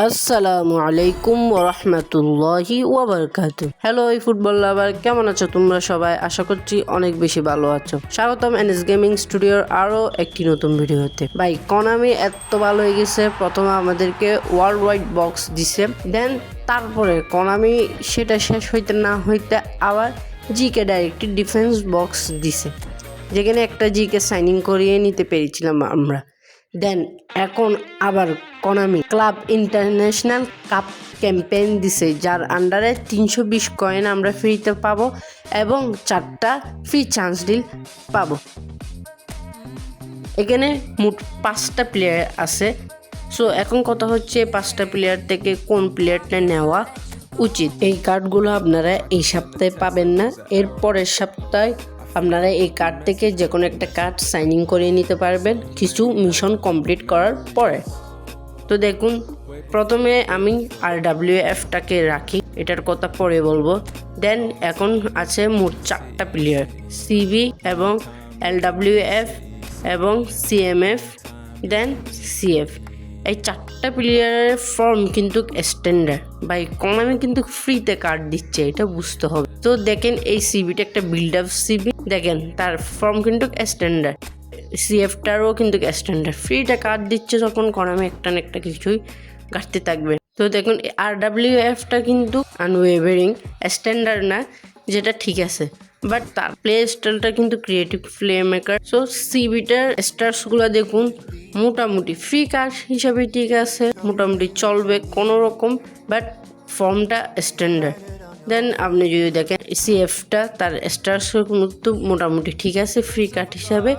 আসসালামু আলাইকুম ওরহমতুল্লাহি ওয়াবারাকাতু। হ্যালো এই ফুটবল লাভার, কেমন আছো তোমরা সবাই? আশা করছি অনেক বেশি ভালো আছো। স্বাগতম এনএস গেমিং স্টুডিওর আরো একটি নতুন ভিডিওতে। ভাই কনামি এত ভালো হয়ে গেছে, প্রথমে আমাদেরকে ওয়ার্ল্ড ওয়াইড বক্স দিছে, দেন তারপরে কনামি সেটা শেষ হইতে না হইতে আবার জিকে ডাইরেক্ট ডিফেন্স বক্স দিছে, যেখানে একটা জিকে সাইনিং করিয়ে নিতে পেরেছিলাম আমরা। দেন এখন আবার কনামি ক্লাব ইন্টারন্যাশনাল কাপ ক্যাম্পেইন দিছে, যার আন্ডারে 320 কয়েন আমরা ফ্রিতে পাবো এবং 4টা ফ্রি চান্স ডিল পাবো। এখানে মোট 5টা প্লেয়ার আছে। সো এখন কথা হচ্ছে 5টা প্লেয়ার থেকে কোন প্লেয়ারটা নেওয়া উচিত। এই কার্ডগুলো আপনারা এই সপ্তাহে পাবেন না, এর পরের সপ্তাহে আপনারা এই কার্ড থেকে যে কোনো একটা কার্ড সাইনিং করে নিতে পারবেন কিছু মিশন কমপ্লিট করার পরে। তো দেখুন, প্রথমে আমি RWFটাকে রাখি, এটার কথা পরে বলবো। দেন এখন আছে মোট 4টা প্লেয়ার, CB এবং LWF এবং CMF দেন CF। এই 4টা প্লেয়ারের ফর্ম কিন্তু স্ট্যান্ডার্ড। বাই কনামি কিন্তু ফ্রিতে কার্ড দিচ্ছে, এটা বুঝতে হবে। তো দেখেন এই সিবিটা একটা বিল্ড আপ সিবি, দেখেন তার ফর্ম কিন্তু স্ট্যান্ডার্ড, CFটারও কিন্তু স্ট্যান্ডার্ড। ফ্রিতে কার্ড দিচ্ছে যখন কনামি একটা না একটা কিছুই ঘাটতে থাকবে। তো দেখুন RWFটা কিন্তু আনওয়েভারিং স্ট্যান্ডার্ড না, যেটা ঠিক আছে, বাট তার প্লে স্টাইলটা কিন্তু ক্রিয়েটিভ প্লে মেকার। সো সিবিটার স্টার্সগুলো দেখুন মোটামুটি ফ্রি কার্ড হিসাবে ঠিক আছে, মোটামুটি চলবে কোনো রকম, বাট ফর্মটা স্ট্যান্ডার্ড। দেন আপনি যদি দেখেন CFটা তার স্টার্স কিন্তু মোটামুটি ঠিক আছে ফ্রি কার্ড হিসাবে,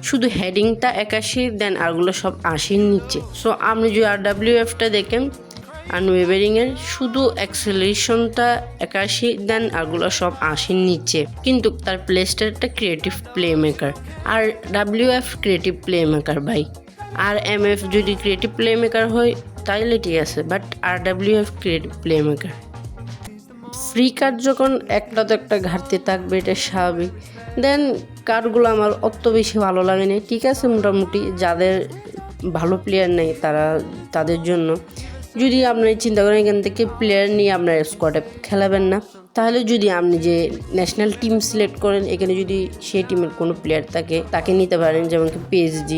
শুধু হেডিংটা 81, দেন আরগুলো সব 80 নিচে। সো আপনি যদি RWFটা দেখেন আনওয়েভারিংয়ের শুধু অ্যাক্সেলারেশনটা 81, দেন আরগুলো সব 80 নিচে, কিন্তু তার প্লে স্টাইলটা ক্রিয়েটিভ প্লে মেকার। আর WF ক্রিয়েটিভ প্লে মেকার ভাই, আর MF যদি ক্রিয়েটিভ প্লে মেকার হয় তাইলে ঠিক আছে, but RWF creative play maker. Free card যখন একটা তো একটা ঘাটতি থাকবে, এটা স্বাভাবিক। দেন কার্ডগুলো আমার অত বেশি ভালো লাগেনি, ঠিক আছে মোটামুটি, যাদের ভালো প্লেয়ার নেই তাদের জন্য। যদি আপনি চিন্তা করেন এখান থেকে প্লেয়ার নিয়ে আপনার স্কোয়াডে খেলাবেন না, তাহলে যদি আপনি যে ন্যাশনাল টিম সিলেক্ট করেন, এখানে যদি সেই টিমের কোনো প্লেয়ার থাকে তাকে নিতে পারেন, যেমন কি PSG,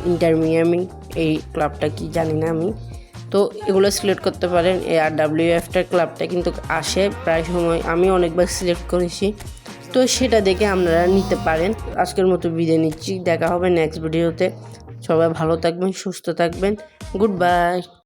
ইন্টার মিয়ামি, এই ক্লাবটা কি জানি না আমি, তো এগুলো সিলেক্ট করতে পারেন। এই RWFটার ক্লাবটা কিন্তু আসে প্রায় সময়, আমি অনেকবার সিলেক্ট করেছি, তো সেটা দেখে আপনারা নিতে পারেন। আজকের মতো বিদায় নিচ্ছি, দেখা হবে নেক্সট ভিডিওতে। সবাই ভালো থাকবেন, সুস্থ থাকবেন, গুড বাই।